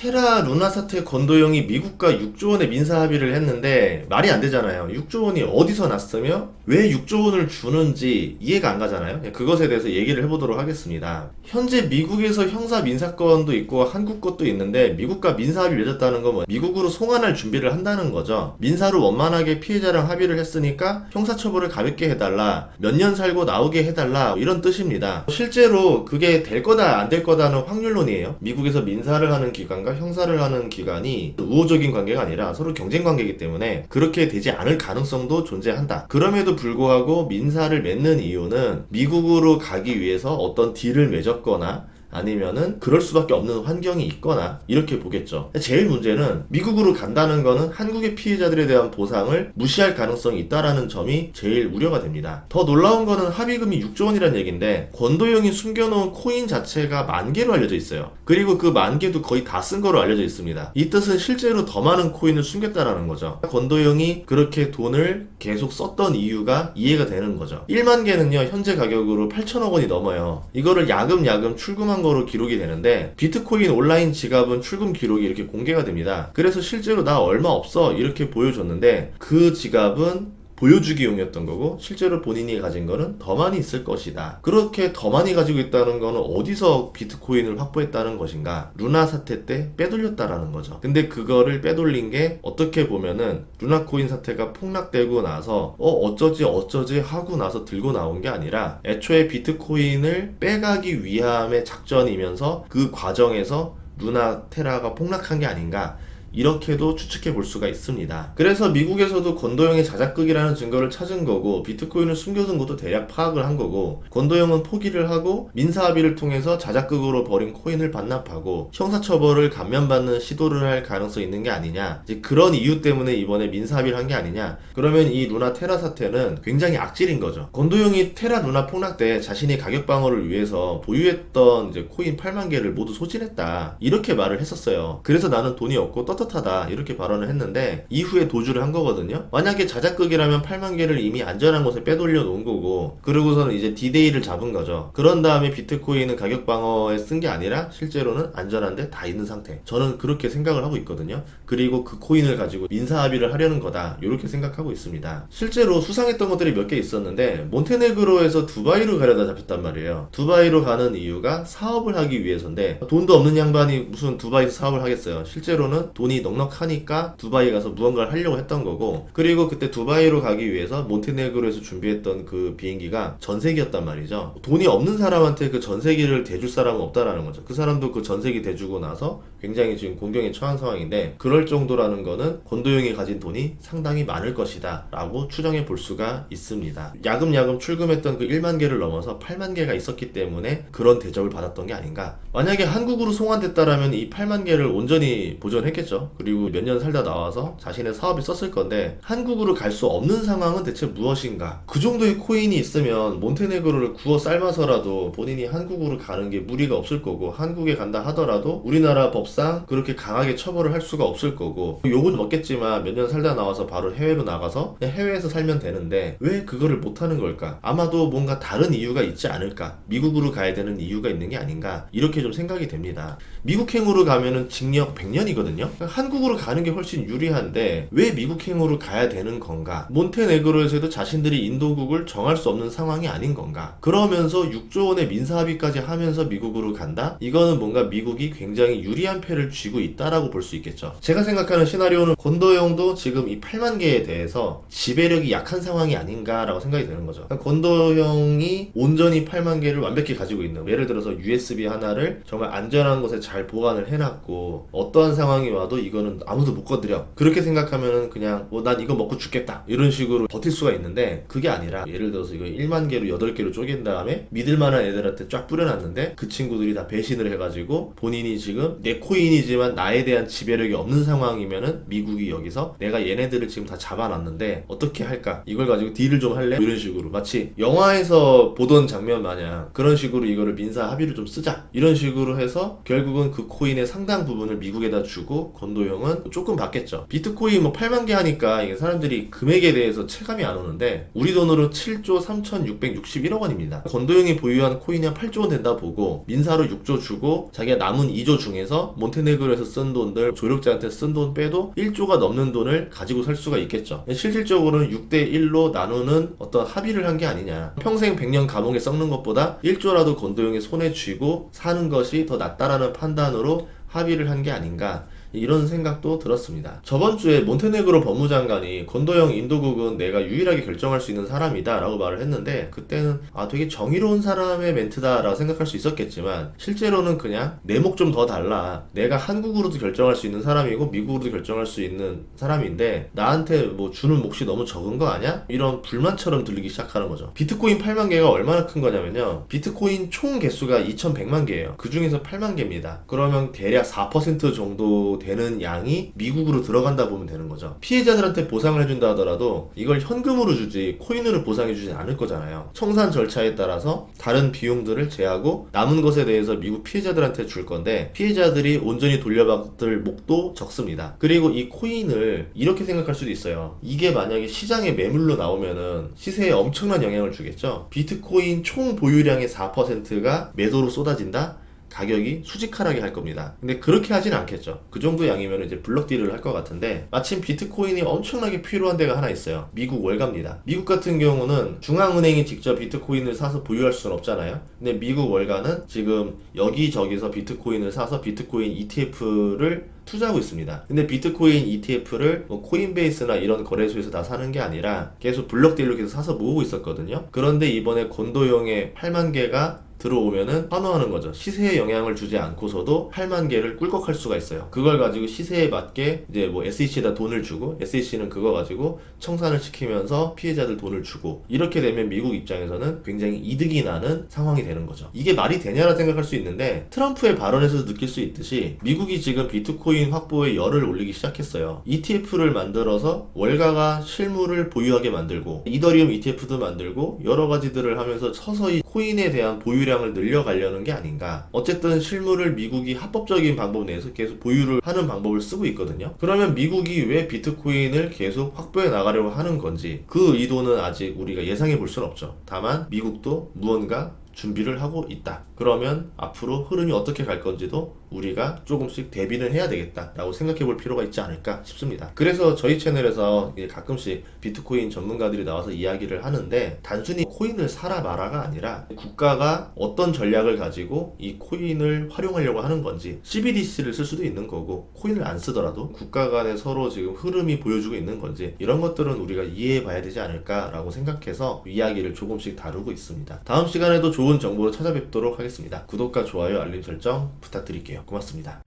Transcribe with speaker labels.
Speaker 1: 테라 루나 사태 건도형이 미국과 6조 원의 민사 합의를 했는데 말이 안 되잖아요. 6조 원이 어디서 났으며 왜 6조 원을 주는지 이해가 안 가잖아요. 그것에 대해서 얘기를 해보도록 하겠습니다. 현재 미국에서 형사 민사건도 있고 한국 것도 있는데 미국과 민사 합의 맺었다는 건 미국으로 송환할 준비를 한다는 거죠. 민사로 원만하게 피해자랑 합의를 했으니까 형사처벌을 가볍게 해달라, 몇 년 살고 나오게 해달라, 이런 뜻입니다. 실제로 그게 될 거다 안 될 거다는 확률론이에요. 미국에서 민사를 하는 기관과 형사를 하는 기관이 우호적인 관계가 아니라 서로 경쟁 관계이기 때문에 그렇게 되지 않을 가능성도 존재한다. 그럼에도 불구하고 민사를 맺는 이유는 미국으로 가기 위해서 어떤 딜을 맺었거나 아니면은 그럴 수밖에 없는 환경이 있거나 이렇게 보겠죠. 제일 문제는 미국으로 간다는 거는 한국의 피해자들에 대한 보상을 무시할 가능성이 있다라는 점이 제일 우려가 됩니다. 더 놀라운 거는 합의금이 6조 원이라는 얘기인데 권도영이 숨겨놓은 코인 자체가 10,000개로 알려져 있어요. 그리고 그 10,000개도 거의 다 쓴 거로 알려져 있습니다. 이 뜻은 실제로 더 많은 코인을 숨겼다라는 거죠. 권도영이 그렇게 돈을 계속 썼던 이유가 이해가 되는 거죠. 10,000개는요 현재 가격으로 8천억 원이 넘어요. 이거를 야금야금 출금한 거로 기록이 되는데 비트코인 온라인 지갑은 출금 기록이 이렇게 공개가 됩니다. 그래서 실제로 나 얼마 없어 이렇게 보여줬는데 그 지갑은 보여주기용이었던 거고 실제로 본인이 가진 거는 더 많이 있을 것이다. 그렇게 더 많이 가지고 있다는 거는 어디서 비트코인을 확보했다는 것인가? 루나 사태 때 빼돌렸다라는 거죠. 근데 그거를 빼돌린 게 어떻게 보면은 루나코인 사태가 폭락되고 나서 어쩌지 하고 나서 들고 나온 게 아니라 애초에 비트코인을 빼가기 위함의 작전이면서 그 과정에서 루나 테라가 폭락한 게 아닌가, 이렇게도 추측해 볼 수가 있습니다. 그래서 미국에서도 권도영의 자작극이라는 증거를 찾은 거고 비트코인을 숨겨둔 것도 대략 파악을 한 거고 권도영은 포기를 하고 민사합의를 통해서 자작극으로 버린 코인을 반납하고 형사처벌을 감면받는 시도를 할 가능성이 있는 게 아니냐, 이제 그런 이유 때문에 이번에 민사합의를 한 게 아니냐. 그러면 이 루나 테라 사태는 굉장히 악질인 거죠. 권도영이 테라 루나 폭락 때 자신의 가격 방어를 위해서 보유했던 이제 코인 80,000개를 모두 소진했다, 이렇게 말을 했었어요. 그래서 나는 돈이 없고 떳떳하다, 이렇게 발언을 했는데 이후에 도주를 한 거거든요. 만약에 자작극이라면 80,000개를 이미 안전한 곳에 빼돌려 놓은 거고 그러고서는 이제 D-Day를 잡은 거죠. 그런 다음에 비트코인은 가격 방어에 쓴 게 아니라 실제로는 안전한데 다 있는 상태. 저는 그렇게 생각을 하고 있거든요. 그리고 그 코인을 가지고 민사합의를 하려는 거다, 이렇게 생각하고 있습니다. 실제로 수상했던 것들이 몇 개 있었는데 몬테네그로에서 두바이로 가려다 잡혔단 말이에요. 두바이로 가는 이유가 사업을 하기 위해서인데 돈도 없는 양반이 무슨 두바이에서 사업을 하겠어요. 실제로는 돈이 넉넉하니까 두바이 가서 무언가를 하려고 했던 거고, 그리고 그때 두바이로 가기 위해서 몬테네그로에서 준비했던 그 비행기가 전세기였단 말이죠. 돈이 없는 사람한테 그 전세기를 대줄 사람은 없다라는 거죠. 그 사람도 그 전세기 대주고 나서 굉장히 지금 곤경에 처한 상황인데 그럴 정도라는 거는 권도영이 가진 돈이 상당히 많을 것이다 라고 추정해 볼 수가 있습니다. 야금야금 출금했던 그 10,000개를 넘어서 80,000개가 있었기 때문에 그런 대접을 받았던 게 아닌가. 만약에 한국으로 송환됐다라면 이 80,000개를 온전히 보존했겠죠. 그리고 몇 년 살다 나와서 자신의 사업에 썼을 건데 한국으로 갈 수 없는 상황은 대체 무엇인가. 그 정도의 코인이 있으면 몬테네그로를 구워 삶아서라도 본인이 한국으로 가는 게 무리가 없을 거고, 한국에 간다 하더라도 우리나라 법상 그렇게 강하게 처벌을 할 수가 없을 거고, 욕은 먹겠지만 몇 년 살다 나와서 바로 해외로 나가서 그냥 해외에서 살면 되는데 왜 그거를 못하는 걸까? 아마도 뭔가 다른 이유가 있지 않을까? 미국으로 가야 되는 이유가 있는 게 아닌가, 이렇게 좀 생각이 됩니다. 미국행으로 가면은 징역 100년이거든요. 한국으로 가는 게 훨씬 유리한데 왜 미국행으로 가야 되는 건가? 몬테네그로에서도 자신들이 인도국을 정할 수 없는 상황이 아닌 건가? 그러면서 6조 원의 민사합의까지 하면서 미국으로 간다? 이거는 뭔가 미국이 굉장히 유리한 패를 쥐고 있다라고 볼 수 있겠죠. 제가 생각하는 시나리오는 권도영도 지금 이 80,000개에 대해서 지배력이 약한 상황이 아닌가라고 생각이 되는 거죠. 그러니까 권도영이 온전히 80,000개를 완벽히 가지고 있는, 예를 들어서 USB 하나를 정말 안전한 곳에 잘 보관을 해놨고 어떠한 상황이 와도 이거는 아무도 못 건드려, 그렇게 생각하면은 그냥 난 이거 먹고 죽겠다 이런 식으로 버틸 수가 있는데 그게 아니라 예를 들어서 이거 10,000개로 8개로 쪼갠 다음에 믿을만한 애들한테 쫙 뿌려놨는데 그 친구들이 다 배신을 해가지고 본인이 지금 내 코인이지만 나에 대한 지배력이 없는 상황이면은 미국이 여기서 내가 얘네들을 지금 다 잡아놨는데 어떻게 할까? 이걸 가지고 딜을 좀 할래? 이런 식으로 마치 영화에서 보던 장면 마냥 그런 식으로 이거를 민사 합의를 좀 쓰자, 이런 식으로 해서 결국은 그 코인의 상당 부분을 미국에다 주고 권도영은 조금 받겠죠. 비트코인 뭐 80,000개 하니까 이게 사람들이 금액에 대해서 체감이 안 오는데 우리 돈으로 7조 3,661억 원입니다. 권도영이 보유한 코인이 한 8조 원 된다 보고 민사로 6조 주고 자기가 남은 2조 중에서 몬테네그로에서 쓴 돈들, 조력자한테 쓴 돈 빼도 1조가 넘는 돈을 가지고 살 수가 있겠죠. 실질적으로는 6대1로 나누는 어떤 합의를 한 게 아니냐. 평생 100년 감옥에 썩는 것보다 1조라도 건도형이 손에 쥐고 사는 것이 더 낫다라는 판단으로 합의를 한 게 아닌가, 이런 생각도 들었습니다. 저번 주에 몬테네그로 법무장관이 건도형 인도국은 내가 유일하게 결정할 수 있는 사람이다 라고 말을 했는데, 그때는 되게 정의로운 사람의 멘트다 라고 생각할 수 있었겠지만, 실제로는 그냥 내 목 좀 더 달라, 내가 한국으로도 결정할 수 있는 사람이고 미국으로도 결정할 수 있는 사람인데 나한테 뭐 주는 몫이 너무 적은 거 아니야? 이런 불만처럼 들리기 시작하는 거죠. 비트코인 8만 개가 얼마나 큰 거냐면요, 비트코인 총 개수가 2100만 개예요. 그 중에서 8만 개입니다. 그러면 대략 4% 정도 되는 양이 미국으로 들어간다 보면 되는 거죠. 피해자들한테 보상을 해준다 하더라도 이걸 현금으로 주지 코인으로 보상해주진 않을 거잖아요. 청산 절차에 따라서 다른 비용들을 제하고 남은 것에 대해서 미국 피해자들한테 줄 건데, 피해자들이 온전히 돌려받을 목도 적습니다. 그리고 이 코인을 이렇게 생각할 수도 있어요. 이게 만약에 시장에 매물로 나오면은 시세에 엄청난 영향을 주겠죠. 비트코인 총 보유량의 4%가 매도로 쏟아진다? 가격이 수직하락이 할 겁니다. 근데 그렇게 하진 않겠죠. 그 정도 양이면 이제 블럭 딜을 할 것 같은데, 마침 비트코인이 엄청나게 필요한 데가 하나 있어요. 미국 월가입니다. 미국 같은 경우는 중앙은행이 직접 비트코인을 사서 보유할 수는 없잖아요. 근데 미국 월가는 지금 여기저기서 비트코인을 사서 비트코인 ETF를 투자하고 있습니다. 근데 비트코인 ETF를 뭐 코인베이스나 이런 거래소에서 다 사는 게 아니라 계속 블럭 딜로 계속 사서 모으고 있었거든요. 그런데 이번에 건도형의 8만 개가 들어오면은 환호하는 거죠. 시세에 영향을 주지 않고서도 8만 개를 꿀꺽할 수가 있어요. 그걸 가지고 시세에 맞게 이제 뭐 SEC에다 돈을 주고, SEC는 그거 가지고 청산을 시키면서 피해자들 돈을 주고, 이렇게 되면 미국 입장에서는 굉장히 이득이 나는 상황이 되는 거죠. 이게 말이 되냐라 생각할 수 있는데, 트럼프의 발언에서도 느낄 수 있듯이 미국이 지금 비트코인 확보에 열을 올리기 시작했어요. ETF를 만들어서 월가가 실물을 보유하게 만들고, 이더리움 ETF도 만들고, 여러 가지들을 하면서 서서히 코인에 대한 보유량을 늘려가려는 게 아닌가. 어쨌든 실물을 미국이 합법적인 방법 내에서 계속 보유를 하는 방법을 쓰고 있거든요. 그러면 미국이 왜 비트코인을 계속 확보해 나가려고 하는 건지, 그 의도는 아직 우리가 예상해 볼 수는 없죠. 다만 미국도 무언가 준비를 하고 있다. 그러면 앞으로 흐름이 어떻게 갈 건지도 우리가 조금씩 대비는 해야 되겠다라고 생각해 볼 필요가 있지 않을까 싶습니다. 그래서 저희 채널에서 가끔씩 비트코인 전문가들이 나와서 이야기를 하는데, 단순히 코인을 사라 마라가 아니라 국가가 어떤 전략을 가지고 이 코인을 활용하려고 하는 건지, CBDC를 쓸 수도 있는 거고 코인을 안 쓰더라도 국가 간에 서로 지금 흐름이 보여주고 있는 건지, 이런 것들은 우리가 이해해 봐야 되지 않을까라고 생각해서 이야기를 조금씩 다루고 있습니다. 다음 시간에도 좋은 정보로 찾아뵙도록 하겠습니다. 구독과 좋아요, 알림 설정 부탁드릴게요. 고맙습니다.